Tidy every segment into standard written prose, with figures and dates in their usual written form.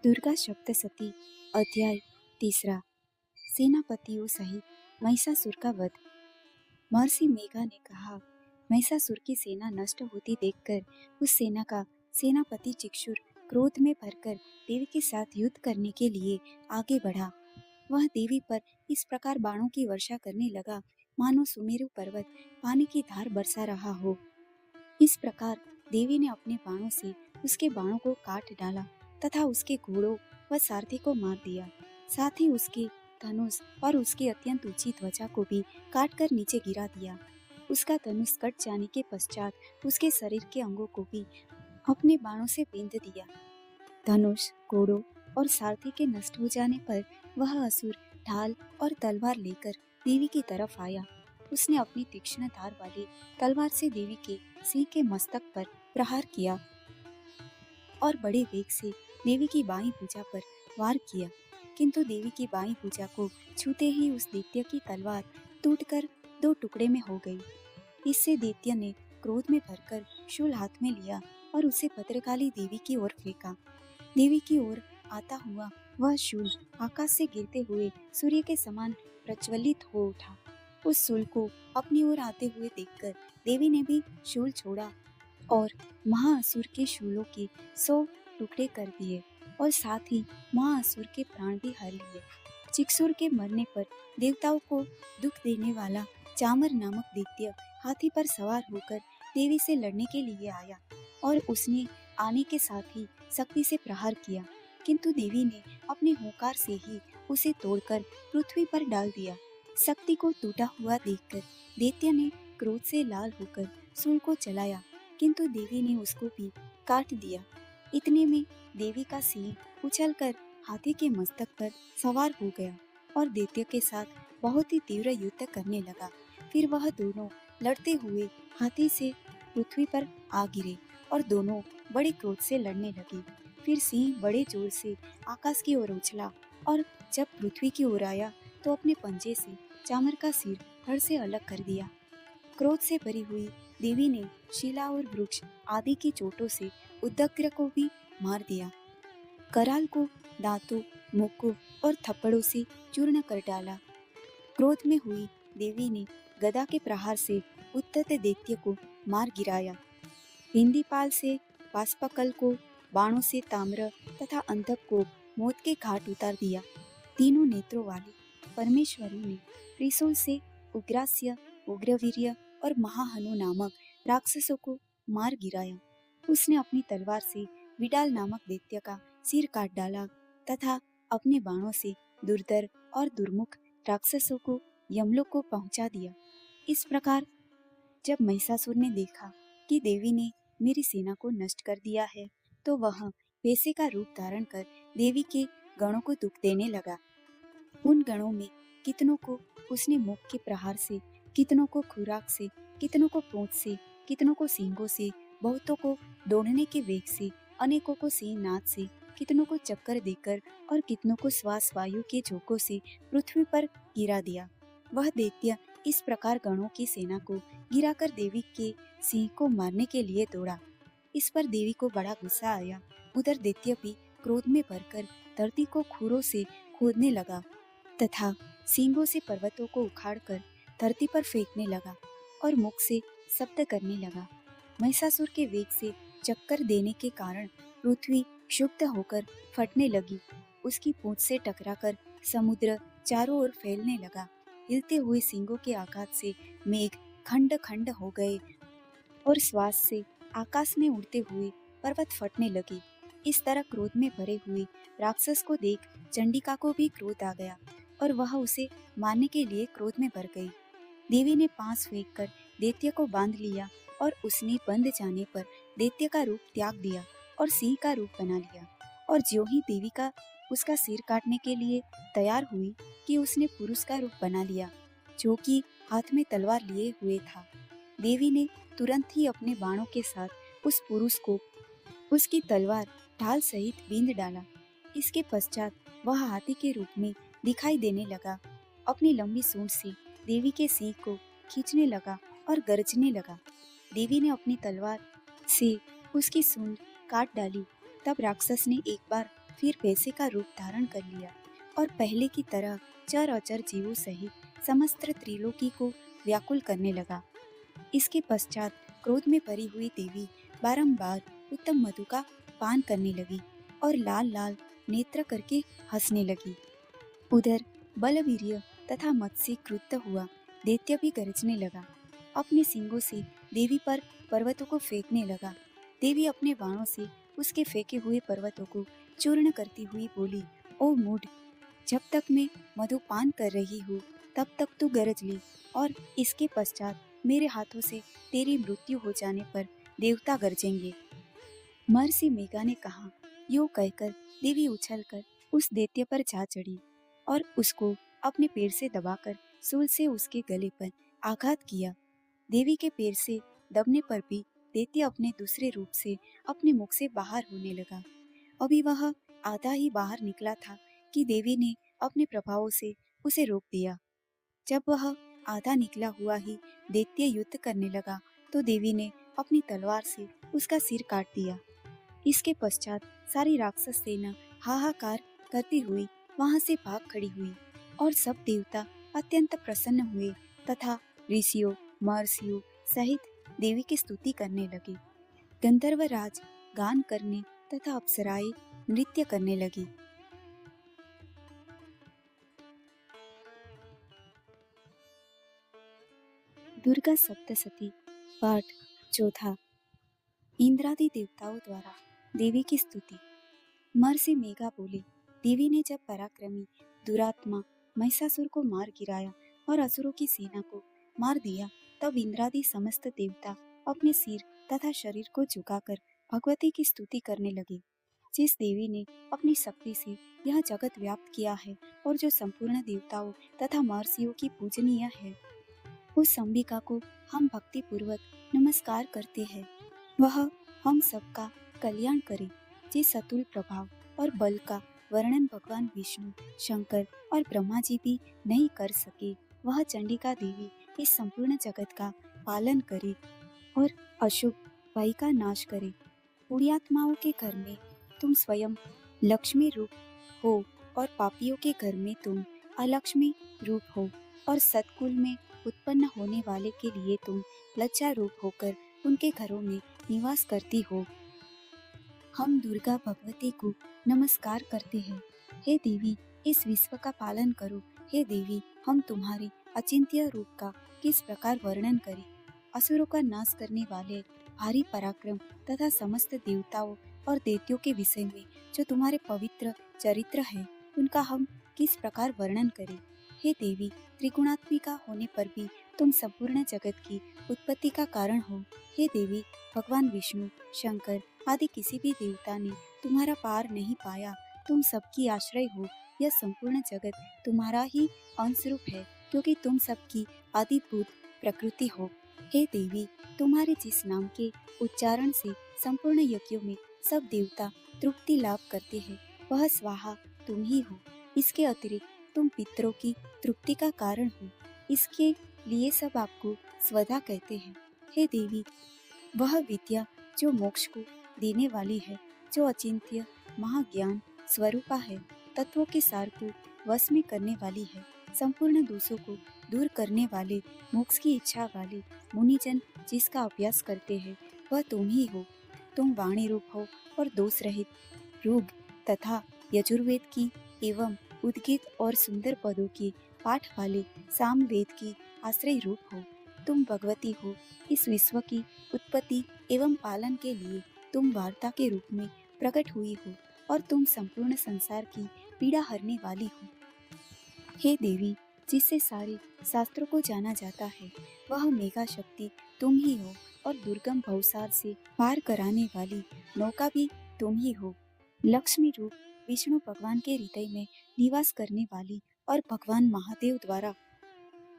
दुर्गा सप्तशती अध्याय तीसरा। सेनापतियों सहित महिषासुर का वध। महर्षि मेघा ने कहा, महिषासुर की सेना नष्ट होती देखकर उस सेना का सेनापति चिक्षुर क्रोध में भरकर देवी के साथ युद्ध करने के लिए आगे बढ़ा। वह देवी पर इस प्रकार बाणों की वर्षा करने लगा मानो सुमेरु पर्वत पानी की धार बरसा रहा हो। इस प्रकार देवी ने अपने बाणों से उसके बाणों को काट डाला तथा उसके घोड़ों व सारथी को मार दिया। साथ ही उसके धनुष और उसकी अत्यंत ऊंची त्वचा को भी काट कर नीचे गिरा दिया। उसका धनुष कट जाने के पश्चात उसके शरीर के अंगों को भी अपने बाणों से बींध दिया। धनुष, घोड़ों और सारथी के नष्ट हो जाने पर वह असुर ढाल और तलवार लेकर देवी की तरफ आया। उसने अपनी तीक्ष्ण धार वाली तलवार से देवी के सिंह के मस्तक पर प्रहार किया और बड़े वेग से देवी की बाईं भुजा पर वार किया, किंतु देवी की बाईं भुजा को छूते ही उस दैत्य की तलवार टूटकर दो टुकड़े में हो गई। इससे दैत्य ने क्रोध में भरकर शूल हाथ में लिया और उसे भद्रकाली देवी की ओर फेंका। देवी की ओर आता हुआ वह शूल आकाश से गिरते हुए सूर्य के समान प्रज्वलित हो उठा। उस शूल को अपनी ओर आते हुए देखकर देवी ने भी शूल छोड़ा और महाअसुर के शूलों के 100 टुकड़े कर दिए और साथ ही महाअसुर के प्राण भी हर लिए। चिक्षुर के मरने पर देवताओं को दुख देने वाला चामर नामक दैत्य हाथी पर सवार होकर देवी से लड़ने के लिए आया और उसने आने के साथ ही शक्ति से प्रहार किया, किंतु देवी ने अपने हुंकार से ही उसे तोड़कर पृथ्वी पर डाल दिया। शक्ति को टूटा हुआ देखकर दैत्य ने क्रोध से लाल होकर शूल को चलाया, किंतु देवी ने उसको भी काट दिया। इतने में देवी का सिंह उछलकर हाथी के मस्तक पर सवार हो गया और दैत्य के साथ बहुत ही तीव्र युद्ध करने लगा। फिर वह दोनों लड़ते हुए हाथी से पृथ्वी पर आ गिरे और दोनों बड़े क्रोध से लड़ने लगे। फिर सिंह बड़े जोर से आकाश की ओर उछला और जब पृथ्वी की ओर आया तो अपने पंजे से चामर का सिर धड़ से अलग कर दिया। क्रोध से भरी हुई देवी ने शिला और वृक्ष आदि की चोटों से उदग्र को भी मार दिया। कराल को दांतों, मुक्कों और थप्पड़ों से चूर्ण कर डाला। क्रोध में हुई देवी ने गदा के प्रहार से उद्धत दैत्य को मार गिराया। हिंदीपाल से पाशपकल को बाणों से ताम्र तथा अंधक को मौत के घाट उतार दिया। तीनों नेत्रों वाली परमेश्वरी ने त्रिशूल से उग्रास्य, उग्रवीर्य और महाहनु नामक राक्षसों को मार गिराया। उसने अपनी तलवार से विडाल नामक दैत्य का सिर काट डाला तथा अपने बाणों से दुर्धर और दुर्मुख राक्षसों को यमलोक को पहुंचा दिया। इस प्रकार जब महिषासुर ने देखा कि देवी ने मेरी सेना को नष्ट कर दिया है, तो वह वैसे का रूप धारण कर देवी के गणों को दुख देने लगा। उन गणों में कितनों को उसने मुख के प्रहार से, कितनों को खुराक से, कितनों को पूंछ से, कितनों को सींगों से, बहुतों को दौड़ने के वेग से, अनेकों को सिंह नाद से, कितनों को चक्कर देकर और कितनों को श्वास वायु के झोंकों से पृथ्वी पर गिरा दिया। वह दैत्य इस प्रकार गणों की सेना को गिराकर देवी के सिंह को मारने के लिए दौड़ा। इस पर देवी को बड़ा गुस्सा आया। उधर दैत्य भी क्रोध में भरकर धरती को खुरों से खोदने लगा तथा सींगों से पर्वतों को उखाड़कर धरती पर फेंकने लगा और मुख से शब्द करने लगा। महिषासुर के वेग से चक्कर देने के कारण पृथ्वी क्षुब्ध होकर फटने लगी। उसकी पूंछ से टकराकर समुद्र चारों ओर फैलने लगा। हिलते हुए सींगों के आघात से मेघ खंड खंड हो गए और श्वास से आकाश में उड़ते हुए पर्वत फटने लगे। इस तरह क्रोध में भरे हुए राक्षस को देख चंडिका को भी क्रोध आ गया और वह उसे मारने के लिए क्रोध में भर गई। देवी ने पांस फेंक कर दैत्य को बांध लिया और उसने बंध जाने पर दैत्य का रूप त्याग दिया और सिंह का रूप बना लिया। और ज्यों ही देवी का उसका सिर काटने के लिए तैयार हुई कि उसने पुरुष का रूप बना लिया, जो कि हाथ में तलवार लिए हुए था। देवी ने तुरंत ही अपने बाणों के साथ उस पुरुष को उसकी तलवार ढाल सहित बींध डाला। इसके पश्चात वह हाथी के रूप में दिखाई देने लगा। अपनी लंबी सूंड से देवी के सिंह को खींचने लगा और गरजने लगा। देवी ने अपनी तलवार से उसकी सूंड काट डाली। तब राक्षस ने एक बार फिर पैसे का रूप धारण कर लिया और पहले की तरह चर अचर जीवों सहित समस्त त्रिलोकी को व्याकुल करने लगा। इसके पश्चात क्रोध में भरी हुई देवी बारंबार उत्तम मधु का पान करने लगी और लाल लाल नेत्र करके हंसने लगी। उधर बलवीर्य तथा मत्स्य क्रुद्ध हुआ दैत्य भी गरजने लगा। अपने सींगों से देवी पर पर्वतों को फेंकने लगा। देवी अपने बाणों से उसके फेंके हुए पर्वतों को चूर्ण करती हुई बोली, ओ मूढ़, जब तक मैं मधुपान कर रही हूँ तब तक तू गरज ले, और इसके पश्चात मेरे हाथों से तेरी मृत्यु हो जाने पर देवता गरजेंगे। महर्षि मेघा ने कहा। यो कहकर देवी उछलकर उस दैत्य पर जा चढ़ी और उसको अपने पैर से दबाकर सूल से उसके गले पर आघात किया। देवी के पैर से दबने पर भी दैत्य अपने दूसरे रूप से अपने मुख से बाहर होने लगा। अभी वह आधा ही बाहर निकला था कि देवी ने अपने प्रभावों से उसे रोक दिया। जब वह आधा निकला हुआ ही दैत्य युद्ध करने लगा तो देवी ने अपनी तलवार से उसका सिर काट दिया। इसके पश्चात सारी राक्षस सेना हाहाकार करती हुई वहां से भाग खड़ी हुई और सब देवता अत्यंत प्रसन्न हुए तथा ऋषियों महर्षियों सहित देवी की स्तुति करने लगे। गंधर्व राज गान करने तथा अप्सराएं नृत्य करने लगी। दुर्गा सप्तशती पाठ चौथा। इंद्रादि देवताओं द्वारा देवी की स्तुति। महर्षि मेघा बोले, देवी ने जब पराक्रमी दुरात्मा महिषासुर को मार गिराया और असुरों की सेना को मार दिया, तब इंद्रादि समस्त देवता अपने सिर तथा शरीर को झुकाकर भगवती की स्तुति करने लगे। जिस देवी ने अपनी शक्ति से यह जगत व्याप्त किया है और जो संपूर्ण देवताओं तथा महर्षियों की पूजनीय है, उस अंबिका को हम भक्ति पूर्वक नमस्कार करते हैं। वह हम सबका कल्याण करे। जिस अतुल प्रभाव और बल का वर्णन भगवान विष्णु, शंकर और ब्रह्मा जी भी नहीं कर सके, वह चंडिका देवी इस संपूर्ण जगत का पालन करे और अशुभ भय का नाश करे। पुण्यात्माओं के घर में तुम स्वयं लक्ष्मी रूप हो और पापियों के घर में तुम अलक्ष्मी रूप हो और सतकुल में उत्पन्न होने वाले के लिए तुम लज्जा रूप होकर उनके घरों में निवास करती हो। हम दुर्गा भगवती को नमस्कार करते हैं। हे देवी, इस विश्व का पालन करो। हे देवी, हम तुम्हारे अचिंत्य रूप का किस प्रकार वर्णन करें। असुरों का नाश करने वाले भारी पराक्रम तथा समस्त देवताओं और दैत्यों के विषय में जो तुम्हारे पवित्र चरित्र है, उनका हम किस प्रकार वर्णन करें। हे देवी, त्रिगुणात्मिका होने पर भी तुम संपूर्ण जगत की उत्पत्ति का कारण हो। हे देवी, भगवान विष्णु, शंकर आदि किसी भी देवता ने तुम्हारा पार नहीं पाया। तुम सबकी आश्रय हो। यह संपूर्ण जगत तुम्हारा ही अंश रूप है, क्योंकि तुम सबकी आदिभूत प्रकृति हो। हे देवी, तुम्हारे जिस नाम के उच्चारण से संपूर्ण यज्ञों में सब देवता तृप्ति लाभ करते हैं, वह स्वाहा तुम ही हो। इसके अतिरिक्त तुम पितरों की तृप्ति का कारण हो। इसके लिए सब आपको स्वधा कहते हैं। हे देवी, वह विद्या जो मोक्ष को देने वाली है, जो अचिंत्य महाज्ञान स्वरूपा है, तत्वों के सार को वश में करने वाली है, संपूर्ण दोषों को दूर करने वाले, मोक्ष की इच्छा वाले मुनिजन जिसका अभ्यास करते हैं, वह तुम ही हो। तुम वाणी रूप हो और दोष रहित ऋग तथा यजुर्वेद की एवं उद्गीत और सुंदर पदों के पाठ वाले सामवेद की आश्रय रूप हो। तुम भगवती हो। इस विश्व की उत्पत्ति एवं पालन के लिए तुम वार्ता के रूप में प्रकट हुई हो और तुम संपूर्ण संसार की पीड़ा हरने वाली हो। हे देवी, जिससे सारे शास्त्रों को जाना जाता है, वह मेघा शक्ति तुम ही हो और दुर्गम भवसार से पार कराने वाली नौका भी तुम ही हो। लक्ष्मी रूप विष्णु भगवान के हृदय में निवास करने वाली और भगवान महादेव द्वारा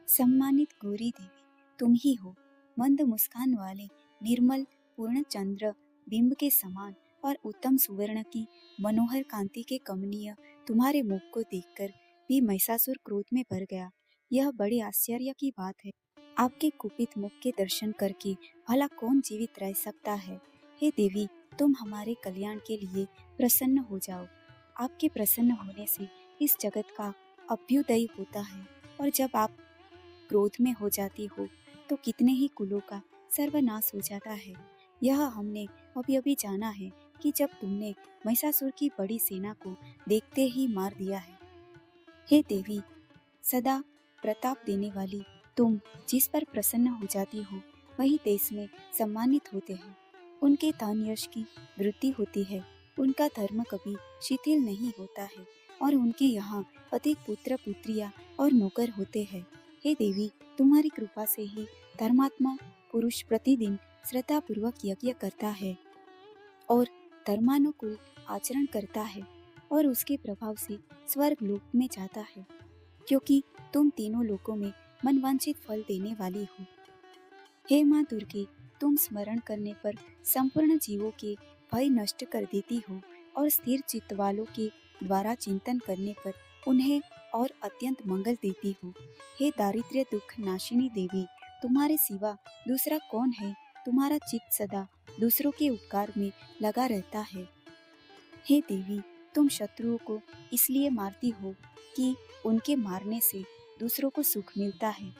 सम्मानित गौरी देवी तुम ही हो। मंद मुस्कान वाले निर्मल पूर्ण चंद्र बिंब के समान और उत्तम सुवर्ण की मनोहर कांति के कमनीय तुम्हारे मुख को देखकर भी महिषासुर क्रोध में भर गया। यह बड़े आश्चर्य की बात है। आपके कुपित मुख के दर्शन करके भला कौन जीवित रह सकता है। हे देवी, तुम हमारे कल्याण के लिए प्रसन्न हो जाओ। आपके प्रसन्न होने से इस जगत का अभ्युदय होता है, और जब आप क्रोध में हो जाती हो तो कितने ही कुलों का सर्वनाश हो जाता है। यह हमने अभी अभी जाना है कि जब तुमने महिषासुर की बड़ी सेना को देखते ही मार दिया है। हे देवी, सदा प्रताप देने वाली तुम जिस पर प्रसन्न हो जाती हो वही देश में सम्मानित होते हैं। उनके दान यश की वृद्धि होती है, उनका धर्म कभी शिथिल नहीं होता है, और उनके यहाँ अधिक पुत्र पुत्रियां और नौकर होते हैं। हे देवी, तुम्हारी कृपा से ही धर्मात्मा पुरुष प्रतिदिन श्रद्धा पूर्वक यज्ञ करता है और धर्मानुकूल आचरण करता है, और उसके प्रभाव से स्वर्ग लोक में जाता है, क्योंकि तुम तीनों लोकों में मनवांछित फल देने वाली हो। हे माँ दुर्गे, तुम स्मरण करने पर संपूर्ण जीवों के भय नष्ट कर देती हो, और स्थिर चित्त वालों के द्वारा चिंतन करने पर उन्हें और अत्यंत मंगल देती हो। हे दारिद्र्य दुख नाशिनी देवी, तुम्हारे सिवा दूसरा कौन है? तुम्हारा चित्त सदा दूसरों के उपकार में लगा रहता है। हे देवी, तुम शत्रुओं को इसलिए मारती हो कि उनके मारने से दूसरों को सुख मिलता है।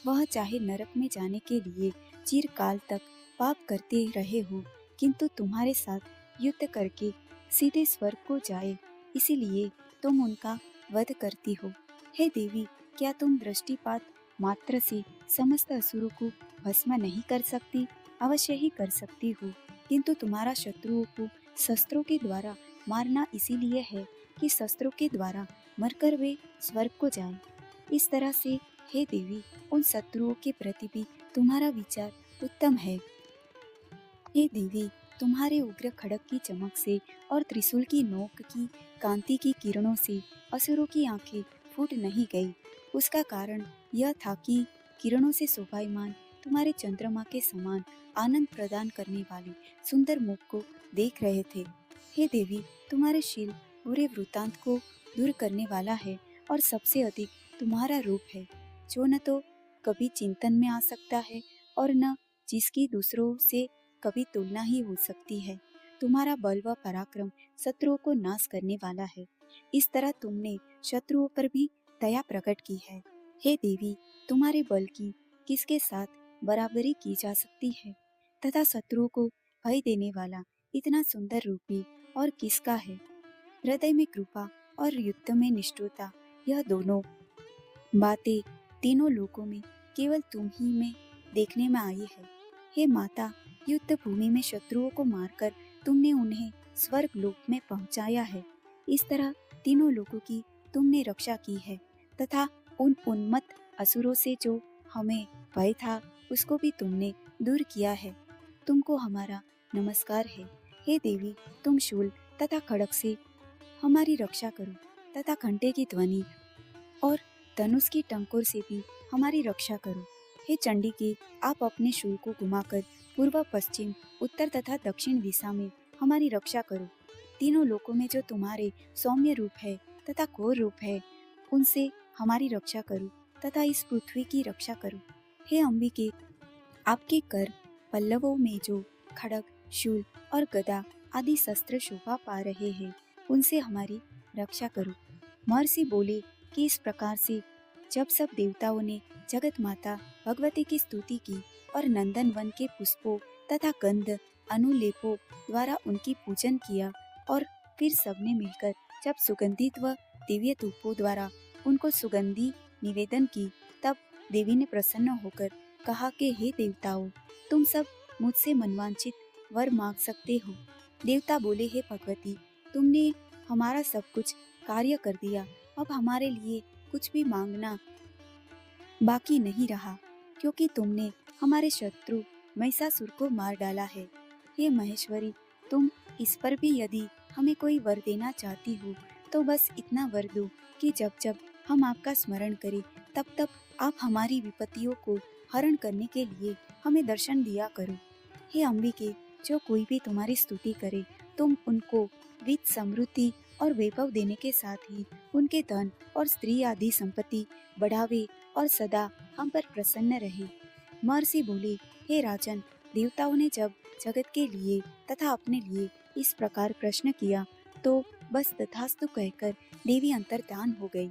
वह चाहे नरक में जाने के लिए चिरकाल तक पाप करते रहे हो, किंतु तुम्हारे साथ युद्ध करके सीधे स्वर्ग को जाए, इसीलिए तुम उनका वध करती हो। हे देवी, क्या तुम दृष्टिपात मात्र से समस्त असुरों को भस्म नहीं कर सकती? अवश्य ही कर सकती हो, किंतु तुम्हारा शत्रुओं को शस्त्रों के द्वारा मारना इसीलिए है कि शस्त्रों के द्वारा मरकर वे स्वर्ग को जाएं। इस तरह से हे देवी, उन शत्रुओं के प्रति भी तुम्हारा विचार उत्तम है। हे देवी, तुम्हारे उग्र खड़ग की चमक से और त्रिशूल की नोक की कांति की किरणों से असुरों की आंखें फूट नहीं गई। उसका कारण यह था कि किरणों से शोभायमान तुम्हारे चंद्रमा के समान आनंद प्रदान करने वाले सुंदर मुख को देख रहे थे। हे देवी, तुम्हारे शील बुरे वृत्तांत को दूर करने वाला है, और सबसे अधिक तुम्हारा रूप है, जो न तो कभी चिंतन में आ सकता है और न जिसकी दूसरों से कभी तुलना ही हो सकती है। तुम्हारा बल व पराक्रम शत्रुओं को नाश करने वाला है। इस तरह तुमने शत्रुओं पर भी दया प्रकट की है। हे देवी, तुम्हारे बल की किसके साथ बराबरी की जा सकती है, तथा शत्रुओं को भय देने वाला इतना सुंदर रूप भी और किसका है? हृदय में कृपा और युद्ध में निष्ठुरता, यह दोनों बातें तीनों लोकों में केवल तुम ही में देखने में आई है। हे माता, युद्ध भूमि में शत्रुओं को मारकर तुमने उन्हें स्वर्ग लोक में पहुंचाया है। इस तरह तीनों लोकों की तुमने रक्षा की है, तथा उन उन्मत्त असुरों से जो हमें भय था उसको भी तुमने दूर किया है। तुमको हमारा नमस्कार है। हे देवी, तुम शूल तथा खड़ग से हमारी रक्षा करो, तथा घंटे की ध्वनि और धनुष की टंकोर से भी हमारी रक्षा करो। हे चंडिके, आप अपने शूल को घुमाकर पूर्व पश्चिम उत्तर तथा दक्षिण दिशा में हमारी रक्षा करो। तीनों लोकों में जो तुम्हारे सौम्य रूप है तथा घोर रूप है, उनसे हमारी रक्षा करो, तथा इस पृथ्वी की रक्षा करो। हे अंबिके, आपके कर पल्लवों में जो खड़ग, शूल और गदा आदि शस्त्र शोभा पा रहे हैं, उनसे हमारी रक्षा करो। महर्षि बोले कि इस प्रकार से जब सब देवताओं ने जगत माता भगवती की स्तुति की और नंदन वन के पुष्पों तथा गंध अनुलेपों द्वारा उनकी पूजन किया, और फिर सबने मिलकर जब सुगंधित व दिव्य धूपों द्वारा उनको सुगंधि निवेदन की, तब देवी ने प्रसन्न होकर कहा कि हे देवताओं, तुम सब मुझसे मनवांछित वर मांग सकते हो। देवता बोले, हे भगवती, तुमने हमारा सब कुछ कार्य कर दिया, अब हमारे लिए कुछ भी मांगना बाकी नहीं रहा, क्योंकि तुमने हमारे शत्रु महिषासुर को मार डाला है। हे महेश्वरी, तुम इस पर भी यदि हमें कोई वर देना चाहती हो तो बस इतना वर दो कि जब जब हम आपका स्मरण करें तब तब आप हमारी विपत्तियों को हरण करने के लिए हमें दर्शन दिया करो। हे अंबिके, जो कोई भी तुम्हारी स्तुति करे, तुम उनको वित्त समृद्धि और वैभव देने के साथ ही उनके धन और स्त्री आदि संपत्ति बढ़ावे और सदा हम पर प्रसन्न रहे। महर्षि बोले, हे राजन, देवताओं ने जब जगत के लिए तथा अपने लिए इस प्रकार प्रश्न किया तो बस तथास्तु कहकर देवी अंतर्ध्यान हो गई।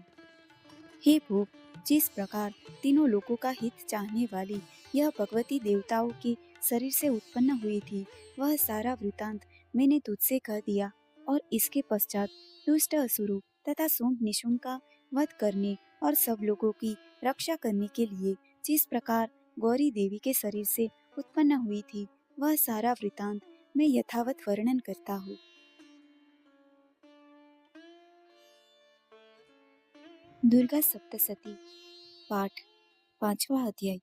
हे भोग, जिस प्रकार तीनों लोगों का हित चाहने वाली यह भगवती देवताओं के शरीर से उत्पन्न हुई थी, वह सारा वृतांत मैंने तुझसे कह दिया। और इसके पश्चात दुष्ट असुरों तथा शुंभ निशुंभ का वध करने और सब लोगों की रक्षा करने के लिए जिस प्रकार गौरी देवी के शरीर से उत्पन्न हुई थी, वह सारा वृतांत मैं यथावत वर्णन करता हूँ। दुर्गा सप्तशती पाठ, 5वां अध्याय।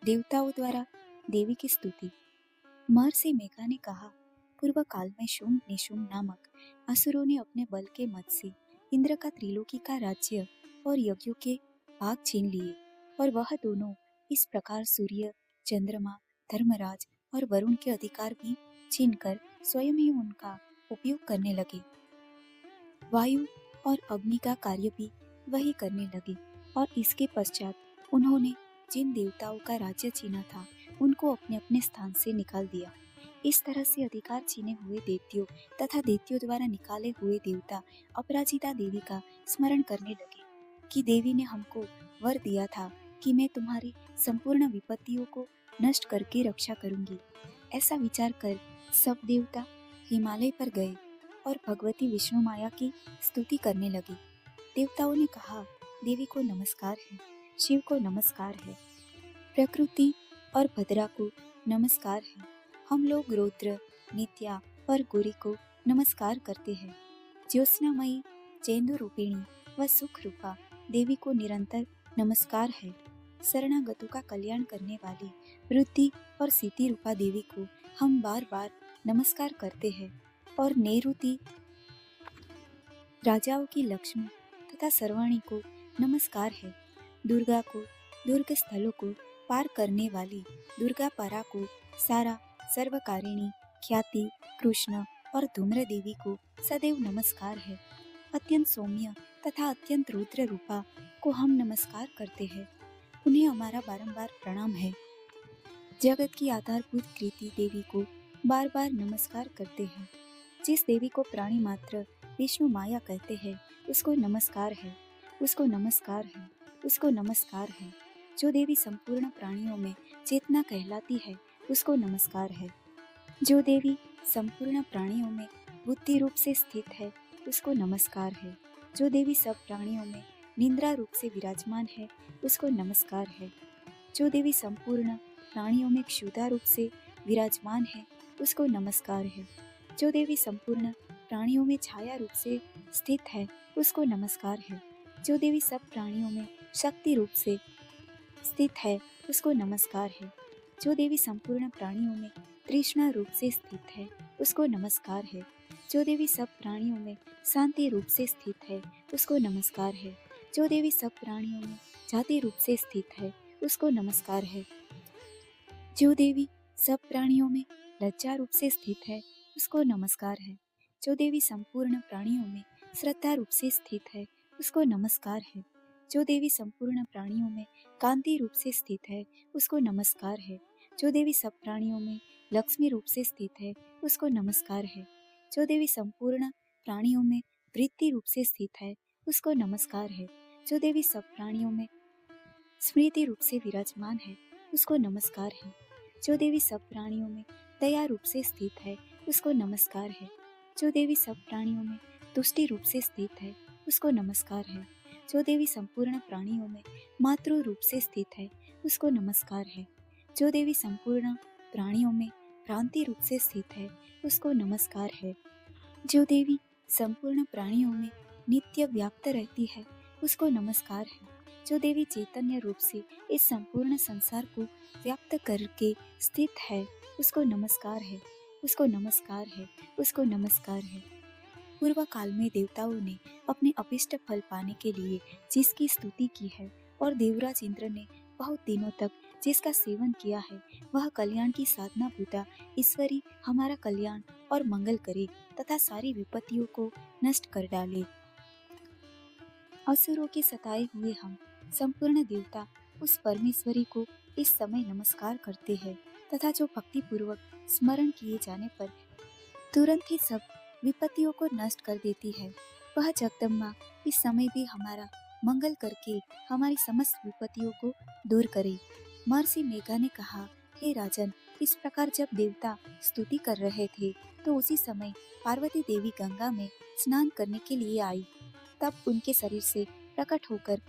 देवताओं द्वारा देवी की स्तुति। महर्षि मेघा ने कहा, पूर्व काल में शुंभ निशुंभ नामक असुरों ने अपने बल के मद से इंद्र का त्रिलोकी का राज्य और यज्ञों के भाग छीन लिए, और वह दोनों इस प्रकार सूर्य, चंद्रमा, धर्मराज और वरुण के अधिकार भी छीनकर स्वयं ही उनका उपयोग करने लगे। वायु और अग्नि का कार्य भी वही करने लगे, और इसके पश्चात उन्होंने जिन देवताओं का राज्य छीना था उनको अपने अपने स्थान से निकाल दिया। इस तरह से अधिकार छीने हुए दैत्यों तथा दैत्यों द्वारा निकाले हुए देवता अपराजिता देवी का स्मरण करने लगे कि देवी ने हमको वर दिया था कि मैं तुम्हारी संपूर्ण विपत्तियों को नष्ट करके रक्षा करूंगी। ऐसा विचार कर सब देवता हिमालय पर गए और भगवती विष्णु माया की स्तुति करने लगे। देवताओं ने कहा, देवी को नमस्कार है, शिव को नमस्कार है, प्रकृति और भद्रा को नमस्कार है। हम लोग रौद्र, नित्या और गौरी को नमस्कार करते हैं। ज्योत्स्नामयी, चेंदु रूपिणी व सुख रूपा देवी को निरंतर नमस्कार है। शरणागतों का कल्याण करने वाली वृद्धि और सिद्धि रूपा देवी को हम बार बार नमस्कार करते हैं। और नैऋति राजाओं की लक्ष्मी तथा सर्वाणी को नमस्कार है। दुर्गा को, दुर्ग स्थलों को पार करने वाली दुर्गा परा को, सारा सर्वकारिणी, ख्याति, कृष्ण और धूम्र देवी को सदैव नमस्कार है। अत्यंत सौम्य तथा अत्यंत रुद्र रूपा को हम नमस्कार करते हैं। उन्हें हमारा बारंबार प्रणाम है। जगत की आधारभूत कृति देवी को बार बार नमस्कार करते हैं। जिस देवी को प्राणी मात्र विष्णु माया कहते हैं, उसको नमस्कार है, उसको नमस्कार है, उसको नमस्कार है। जो देवी संपूर्ण प्राणियों में चेतना कहलाती है, उसको नमस्कार है। जो देवी संपूर्ण प्राणियों में बुद्धि रूप से स्थित है, उसको नमस्कार है। जो देवी सब प्राणियों में निंद्रा रूप से विराजमान है, उसको नमस्कार है। जो देवी संपूर्ण प्राणियों में क्षुधा रूप से विराजमान है, उसको नमस्कार है। जो देवी संपूर्ण प्राणियों में छाया रूप से स्थित है, उसको नमस्कार है। जो देवी सब प्राणियों में शक्ति रूप से स्थित है, उसको नमस्कार है। जो देवी संपूर्ण प्राणियों में तृष्णा रूप से स्थित है, उसको नमस्कार है। जो देवी सब प्राणियों में शांति रूप से स्थित है, उसको नमस्कार है। जो देवी सब प्राणियों में जाति रूप से स्थित है, उसको नमस्कार है। जो देवी सब प्राणियों में लज्जा रूप से स्थित है, उसको नमस्कार है। जो देवी संपूर्ण प्राणियों में श्रद्धा रूप से स्थित है, उसको नमस्कार है। जो देवी संपूर्ण प्राणियों में कांति रूप से स्थित है, उसको नमस्कार है। जो देवी सब प्राणियों में लक्ष्मी रूप से स्थित है, उसको नमस्कार है। जो देवी संपूर्ण प्राणियों में वृत्ति रूप से स्थित है, उसको नमस्कार है। जो देवी सब प्राणियों में स्मृति रूप से विराजमान है, उसको नमस्कार है। जो देवी सब प्राणियों में दया रूप से स्थित है, उसको नमस्कार है। जो देवी सब प्राणियों में तुष्टि रूप से स्थित है, उसको नमस्कार है। जो देवी संपूर्ण प्राणियों में मातृ रूप से स्थित है, उसको नमस्कार है। जो देवी संपूर्ण प्राणियों में भ्रांति रूप से स्थित है, उसको नमस्कार है। जो देवी संपूर्ण प्राणियों में नित्य व्याप्त रहती है, उसको नमस्कार है। जो देवी चैतन्य रूप से इस संपूर्ण संसार को व्याप्त करके स्थित है, उसको नमस्कार है, उसको नमस्कार है, उसको नमस्कार है। पूर्व काल में देवताओं ने अपने अभिष्ट फल पाने के लिए जिसकी स्तुति की है, और देवराज इंद्र ने बहुत दिनों तक जिसका सेवन किया है, वह कल्याण की साधना भूता ईश्वरी हमारा कल्याण और मंगल करे तथा सारी विपत्तियों को नष्ट कर डाले। असुरों के सताए हुए हम संपूर्ण देवता उस परमेश्वरी को इस समय नमस्कार करते हैं, तथा जो भक्ति पूर्वक स्मरण किए जाने पर तुरंत ही सब विपत्तियों को नष्ट कर देती है। वह जगदम्बा इस समय भी हमारा मंगल करके हमारी समस्त विपत्तियों को दूर करे। महर्षि मेघा ने कहा, हे राजन, इस प्रकार जब देवता स्तुति कर रहे थे तो उसी समय पार्वती देवी गंगा में स्नान करने के लिए आई। तब उनके शरीर से प्रकट होकर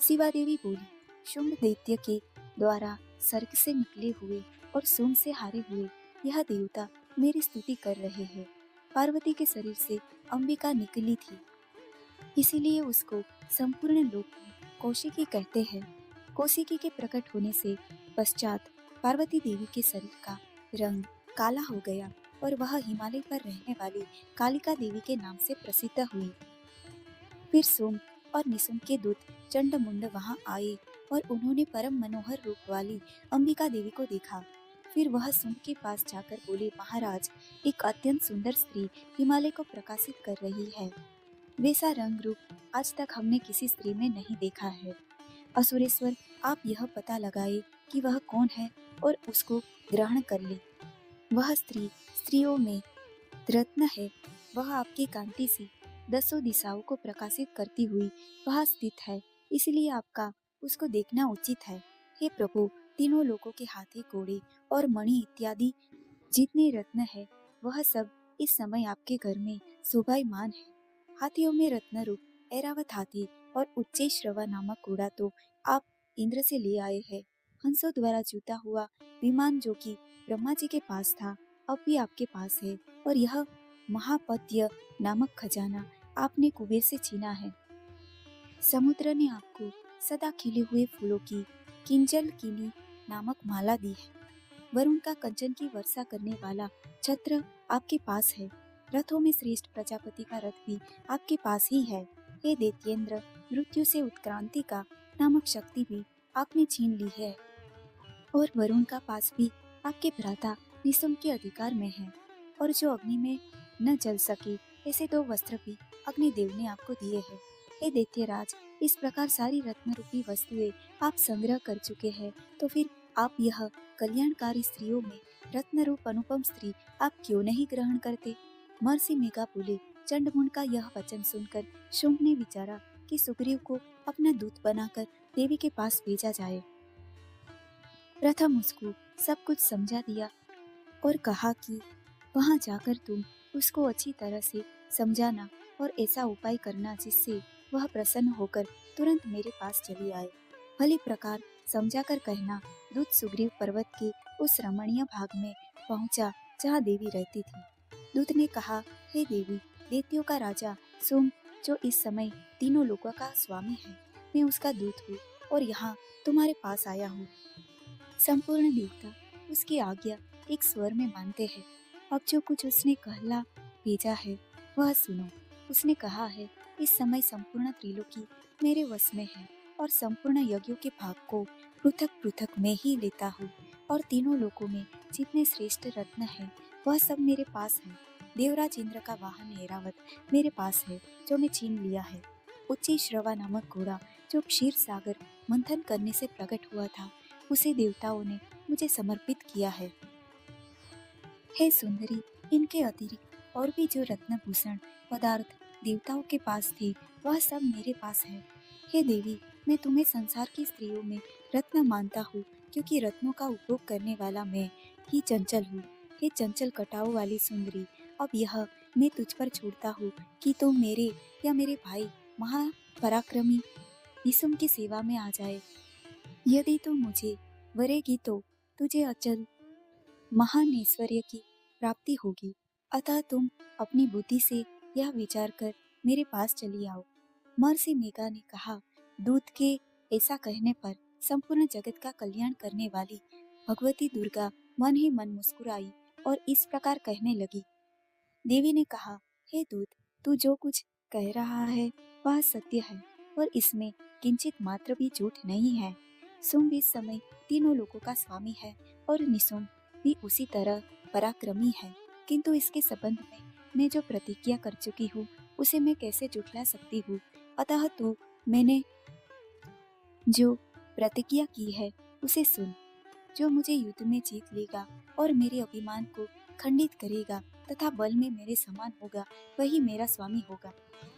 शिवा देवी बोली, शुंभ दैत्य के द्वारा स्वर्ग से निकले हुए और सोम से हारे हुए यह देवता मेरी स्तुति कर रहे हैं। पार्वती के शरीर से अंबिका निकली थी, इसीलिए उसको संपूर्ण लोक में कौशिकी कहते हैं। कौशिकी के प्रकट होने से पश्चात पार्वती देवी के शरीर का रंग काला हो गया और वह हिमालय पर रहने वाली कालिका देवी के नाम से प्रसिद्ध हुई। फिर सोम और निशुंभ के दूत चंडमुंड वहां आए और उन्होंने परम मनोहर रूप वाली अंबिका देवी को देखा। फिर वह सुंभ के पास जाकर बोले, महाराज, एक अत्यंत सुंदर स्त्री हिमालय को प्रकाशित कर रही है। वैसा रंग रूप आज तक हमने किसी स्त्री में नहीं देखा है। असुरेश्वर, आप यह पता लगाए कि वह कौन है और उसको ग्रहण कर ले। वह स्त्री स्त्रियों में रत्न है। वह आपकी कांति से 10 दिशाओं को प्रकाशित करती हुई वहां स्थित है, इसलिए आपका उसको देखना उचित है। हे प्रभु, तीनों लोगों के हाथी, घोड़े और मणि इत्यादि जितने रत्न है वह सब इस समय आपके घर में शोभायमान है। हाथियों में रत्न रूप ऐरावत हाथी और उच्चैश्रवा नामक घोड़ा तो आप इंद्र से ले आए हैं। हंसों द्वारा जूता हुआ विमान जो कि ब्रह्मा जी के पास था अब भी आपके पास है, और यह महापद्य नामक खजाना आपने कुबेर से छीना है। समुद्र ने आपको सदा खिले हुए फूलों की किंजल किनी नामक माला दी है। वरुण का कंचन की वर्षा करने वाला छत्र आपके पास है। रथों में श्रेष्ठ प्रजापति का रथ भी आपके पास ही है। हे दैत्येंद्र, मृत्यु से उत्क्रांति का नामक शक्ति भी आपने छीन ली है, और वरुण का पास भी आपके भ्राता निशुंभ के अधिकार में है। और जो अग्नि में न जल सके ऐसे 2 वस्त्र भी अग्निदेव ने आपको दिए हैं। हे दैत्यराज, इस प्रकार सारी रत्न रूपी वस्तुएं आप संग्रह कर चुके हैं, तो फिर आप यह कल्याणकारी स्त्रियों में रत्न रूप अनुपम स्त्री आप क्यों नहीं ग्रहण करते? महर्षि मेघा बोले, चंडमुंड का यह वचन सुनकर शुंभ ने विचारा कि सुग्रीव को अपना दूत बनाकर देवी के पास भेजा जाए। प्रथम उसको सब कुछ समझा दिया और कहा कि वहां जाकर तुम उसको अच्छी तरह से समझाना और ऐसा उपाय करना जिससे वह प्रसन्न होकर तुरंत मेरे पास चली आए। भली प्रकार समझाकर कहना। दूत सुग्रीव पर्वत के उस रमणीय भाग में पहुंचा जहां देवी रहती थी। दूत ने कहा, हे देवी, दैत्यों का राजा सोम जो इस समय तीनों लोगों का स्वामी है, मैं उसका दूत हूँ और यहाँ तुम्हारे पास आया हूँ। संपूर्ण देवता उसकी आज्ञा एक स्वर में मानते हैं। अब जो कुछ उसने कहला भेजा है वह सुनो। उसने कहा है, इस समय संपूर्ण त्रिलोकी मेरे वश में है और संपूर्ण यज्ञों के भाग को पृथक पृथक मैं ही लेता हूँ, और तीनों लोकों में जितने श्रेष्ठ रत्न हैं वह सब मेरे पास है। देवराज इंद्र का वाहन ऐरावत मेरे पास है जो मैं छीन लिया है। उच्चैश्रवा नामक घोड़ा जो क्षीर सागर मंथन करने से प्रकट हुआ था, उसे देवताओं ने मुझे समर्पित किया है। हे सुंदरी, इनके अतिरिक्त और भी जो रत्नभूषण पदार्थ देवताओं के पास थे वह सब मेरे पास है। हे देवी, मैं तुम्हें संसार की स्त्रियों में रत्न मानता हूँ, क्योंकि रत्नों का उपभोग करने वाला मैं ही चंचल हूँ। हे चंचल कटाव वाली सुंदरी, अब यह मैं तुझ पर छोड़ता हूँ कि तू मेरे या मेरे भाई महापराक्रमी निशुंभ की सेवा में आ जाए। यदि तू मुझे वरेगी तो तुझे अचल महान ऐश्वर्य की प्राप्ति होगी। अतः तुम अपनी बुद्धि से यह विचार कर मेरे पास चली आओ। महर्षि मेघा ने कहा, दूत के ऐसा कहने पर संपूर्ण जगत का कल्याण करने वाली भगवती दुर्गा मन ही मन मुस्कुराई और इस प्रकार कहने लगी। देवी ने कहा, हे दूत, तू जो कुछ कह रहा है वह सत्य है और इसमें किंचित मात्र भी झूठ नहीं है। शुंभ इस समय तीनों लोगों का स्वामी है और निशुंभ भी उसी तरह पराक्रमी है, किंतु इसके संबंध में मैं जो प्रतिज्ञा कर चुकी हूँ उसे मैं कैसे झुठला सकती हूँ। अतः तो मैंने जो प्रतिज्ञा की है उसे सुन। जो मुझे युद्ध में जीत लेगा और मेरे अभिमान को खंडित करेगा तथा बल में मेरे समान होगा वही मेरा स्वामी होगा।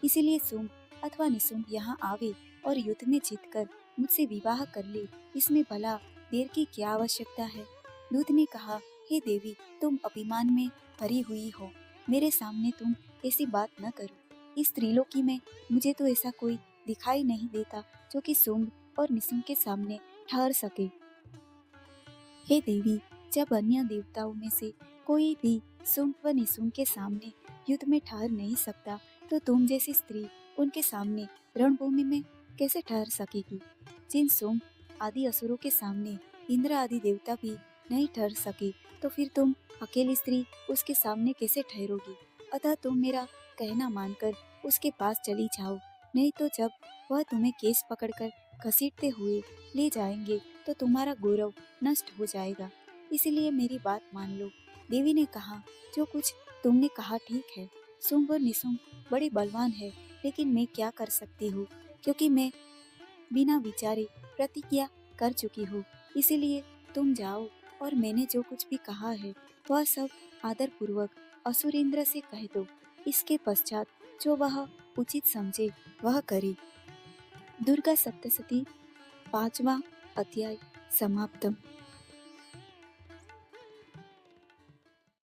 इसीलिए शुंभ अथवा निशुंभ यहाँ आवे और युद्ध में जीतकर मुझसे विवाह कर ले, इसमें भला देर की क्या आवश्यकता है। दूत ने कहा, हे देवी, तुम अभिमान में भरी हुई हो, मेरे सामने तुम ऐसी बात न करो। इस त्रिलोकी में मुझे तो ऐसा कोई दिखाई नहीं देता जो कि शुंभ और निशुंभ के सामने ठहर सके। हे देवी, जब अन्य देवताओं में से कोई भी शुंभ व निशुंभ के सामने युद्ध में ठहर नहीं सकता, तो तुम जैसी स्त्री उनके सामने रणभूमि में कैसे ठहर सकेगी। जिन शुंभ आदि असुरों के सामने इंद्र आदि देवता भी नहीं ठहर सके, तो फिर तुम अकेली स्त्री उसके सामने कैसे ठहरोगी। अतः तुम मेरा कहना मानकर उसके पास चली जाओ, नहीं तो जब वह तुम्हें केस पकड़कर घसीटते हुए ले जाएंगे तो तुम्हारा गौरव नष्ट हो जाएगा। इसलिए मेरी बात मान लो। देवी ने कहा, जो कुछ तुमने कहा ठीक है। शुंभ और निशुंभ बड़े बलवान है, लेकिन मैं क्या कर सकती हूँ, क्योंकि मैं बिना विचारे प्रतिज्ञा कर चुकी हूँ। इसीलिए तुम जाओ और मैंने जो कुछ भी कहा है वह सब आदर पूर्वक असुरेंद्र से कह दो। इसके पश्चात जो वह उचित समझे वह करे। दुर्गा सप्तशती 5वां अध्याय समाप्तम।